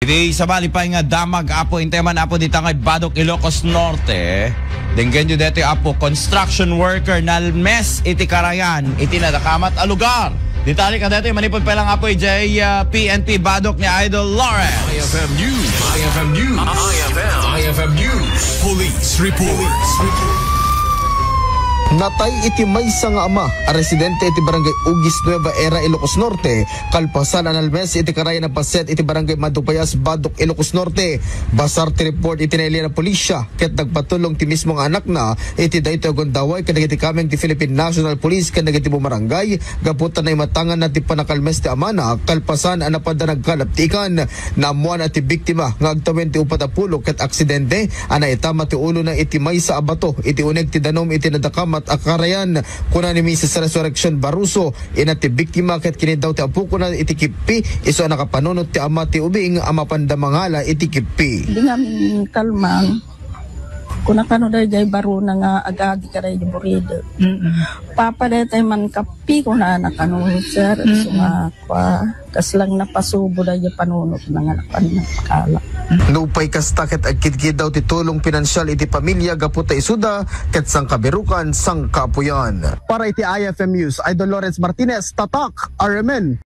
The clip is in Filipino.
Iti sabali pa nga damag apo inteman apo dita nga Badok Ilocos Norte. Denggen nyo dito apo construction worker na mes iti karayan iti nadakamat a lugar. Ditali ka dito manipod pa lang apo PNP Badok ni Idol Lawrence. IFM News. IFM News. IFM News. Police Report. Natay iti maysa nga ama, a residente iti barangay Ugis Nueva Era, Ilocos Norte, kalpasan analmes iti karayan ng paset iti barangay Madupayas, Badok, Ilocos Norte. Basar ti report iti nailian ng pulisya, ket nagpatulong ti mismong anak na iti daytoy agundaway kadagiti kameng ti Philippine National Police kadagiti bumarangay, gaputan na imatangan na ti panakalmes ti amana, kalpasan ang napada nagkalap ti ikan, naamuan at ti biktima, nga agtawen ti upat apulo ket aksidente, ana itama ti ulo na iti maysa abato, iti uneg ti danom iti nadakam at akarayan kuna ni Mrs. Resurrection Baruso inati biktima ket kini daw ti apo kuna iti kipi iso nakapanunot ti ama ti ubing ama pandamangala iti kipi. Hindi namin kalmang kuna kano dahi jay baro na nga agagi ka dahi burido. Papa dahi tayo man kapi kuna anak kano sir so nga kwa kas lang napasubo dahi panunot na nga napanakala. Nupay kasta ket agkidkid daw ti tulong pinansyal iti pamilya gaputa isuda ket sang kabirukan sang kapuyan. Para iti IFM News, Idol Lawrence Martinez, Tatak, RMN.